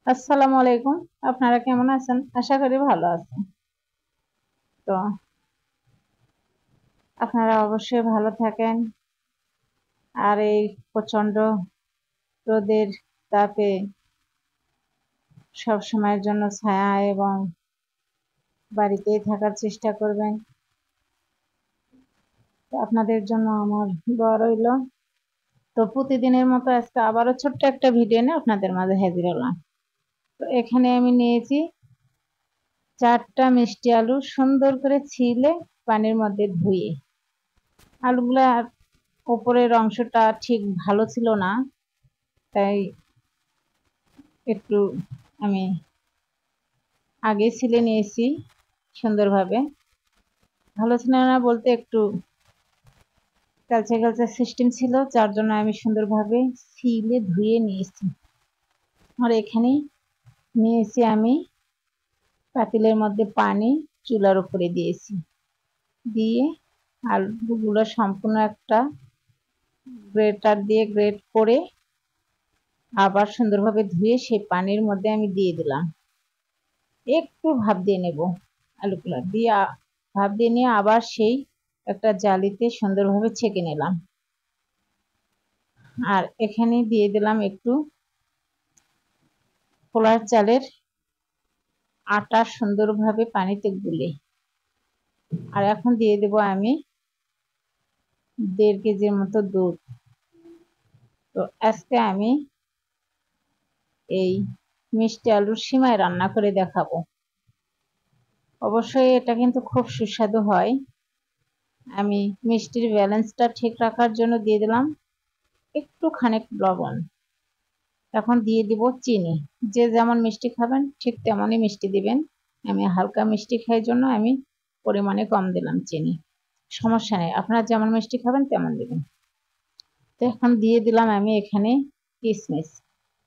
আসসালামু আলাইকুম। আপনারা কেমন আছেন? আশা করি ভালো আছেন। তো আপনারা অবশ্যই ভালো থাকেন। আর এই প্রচন্ড রোদের তাপে সব সময়ের জন্য ছায়া এবং বাড়িতেই থাকার চেষ্টা করবেন। তো আপনাদের জন্য আমার দোয়া রইল। তো প্রতিদিনের মতো আজকে আবারও ছোট্ট একটা ভিডিও নিয়ে আপনাদের মাঝে হাজির হলাম। তো এখানে আমি নিয়েছি 4টা মিষ্টি আলু সুন্দর করে ছিলে পানির মধ্যে ধুয়ে। আলুগুলা উপরের অংশটা ঠিক ভালো ছিল না, তাই একটু আমি আগে ছিলে নিয়েছি সুন্দরভাবে। ভালো ছিল না বলতে একটু কালচে কালচে সিস্টেম ছিল, যার জন্য আমি সুন্দরভাবে ছিলে ধুয়ে নিয়েছি। আর এখানে নিয়েছি আমি পাতিলের মধ্যে পানি, চুলার উপরে দিয়েছি, দিয়ে আলুগুলো সম্পূর্ণ একটা গ্রেটার দিয়ে গ্রেট করে আবার সুন্দরভাবে ধুয়ে সেই পানির মধ্যে আমি দিয়ে দিলাম। একটু ভাপ দিয়ে নেব, আলুগুলো দিয়ে ভাপ দিয়ে নিয়ে আবার সেই একটা জালিতে সুন্দরভাবে ছেঁকে নিলাম। আর এখানে দিয়ে দিলাম একটু পোলার চালের আটা সুন্দরভাবে পানিতে গুলে। আর এখন দিয়ে দেব আমি 1.5 কেজির মতো দুধ। তো আজকে আমি এই মিষ্টি আলুর সিমাই রান্না করে দেখাবো। অবশ্যই এটা কিন্তু খুব সুস্বাদু হয়। আমি মিষ্টির ব্যালেন্সটা ঠিক রাখার জন্য দিয়ে দিলাম একটু খানিক লবণ। এখন দিয়ে দিব চিনি। যে যেমন মিষ্টি খাবেন ঠিক তেমনই মিষ্টি দিবেন। আমি হালকা মিষ্টি খাই জন্য আমি পরিমাণে কম দিলাম চিনি। সমস্যা নেই, আপনারা যেমন মিষ্টি খাবেন তেমন দিবেন। তো এখন দিয়ে দিলাম আমি এখানে কিশমিশ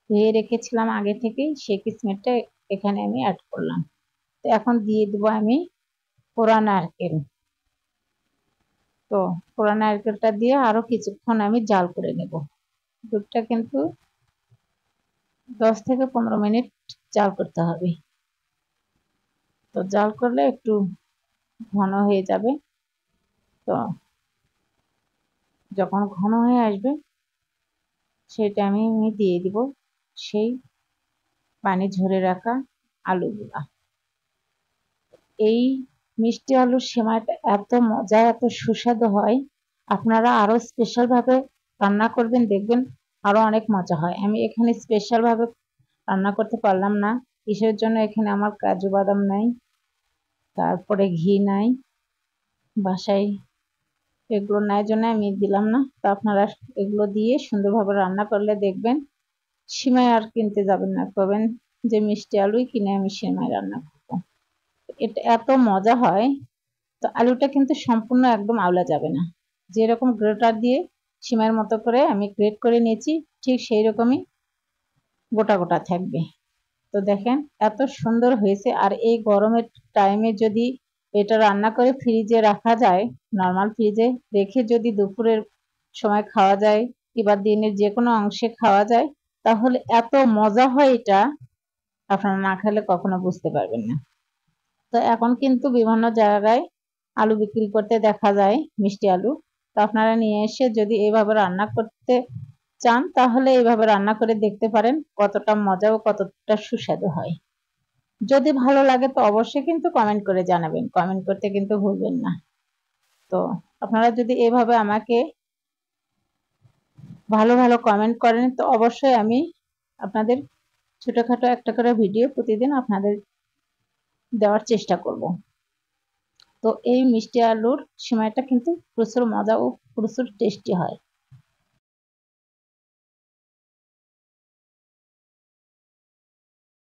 ধুয়ে রেখেছিলাম আগে থেকেই, সেই কিশমিশটা এখানে আমি অ্যাড করলাম। তো এখন দিয়ে দিব আমি পোড়া নারকেল। তো পোড়া নারকেলটা দিয়ে আরো কিছুক্ষণ আমি জাল করে নেব। দুধটা কিন্তু 10 থেকে 15 মিনিট জাল করতে হবে। তো জাল করলে একটু ঘন হয়ে যাবে। তো যখন ঘন হয়ে আসবে সেই টাইমে আমি দিয়ে দিব সেই পানি ঝরে রাখা আলুগুলা। এই মিষ্টি আলুর সেমাইটা এত মজা, এত সুস্বাদু হয়। আপনারা আরো স্পেশাল ভাবে রান্না করবেন, দেখবেন আরো অনেক মজা হয়। আমি এখানে স্পেশাল ভাবে রান্না করতে পারলাম না, কিসের জন্য, এখানে আমার কাজু বাদাম নাই, তারপরে ঘি নাই বাসায়, এগুলো নাই জন্য আমি দিলাম না। তো আপনারা এগুলো দিয়ে সুন্দরভাবে রান্না করলে দেখবেন সিমাই আর কিনতে যাবেন না, করবেন যে মিষ্টি আলুই কিনে আমি সিমাই রান্না করবো। এটা এত মজা হয়। তো আলুটা কিন্তু সম্পূর্ণ একদম আওলা যাবে না, যেরকম গ্রেটার দিয়ে সিমাইয়ের মতো করে আমি গ্রেট করে নিয়েছি ঠিক সেই রকমই গোটা গোটা থাকবে। তো দেখেন এত সুন্দর হয়েছে। আর এই গরমের টাইমে যদি এটা রান্না করে ফ্রিজে রাখা যায়, নর্মাল ফ্রিজে রেখে যদি দুপুরের সময় খাওয়া যায় কিংবা দিনের যে কোনো অংশে খাওয়া যায়, তাহলে এত মজা হয় এটা, আপনারা না খেলে কখনো বুঝতে পারবেন না। তো এখন কিন্তু বিভিন্ন জায়গায় আলু বিক্রি করতে দেখা যায়, মিষ্টি আলু। তো আপনারা নিয়ে এসে যদি এইভাবে রান্না করতে চান তাহলে এইভাবে রান্না করে দেখতে পারেন কতটা মজা ও কতটা সুস্বাদু হয়। যদি ভালো লাগে তো অবশ্যই কিন্তু কমেন্ট করে জানাবেন, কমেন্ট করতে কিন্তু ভুলবেন না। তো আপনারা যদি এভাবে আমাকে ভালো ভালো কমেন্ট করেন তো অবশ্যই আমি আপনাদের ছোটখাটো একটা করে ভিডিও প্রতিদিন আপনাদের দেওয়ার চেষ্টা করব। তো এই মিষ্টি আলুর সিমাইটা কিন্তু প্রচুর মজা ও প্রচুর টেস্টি হয়।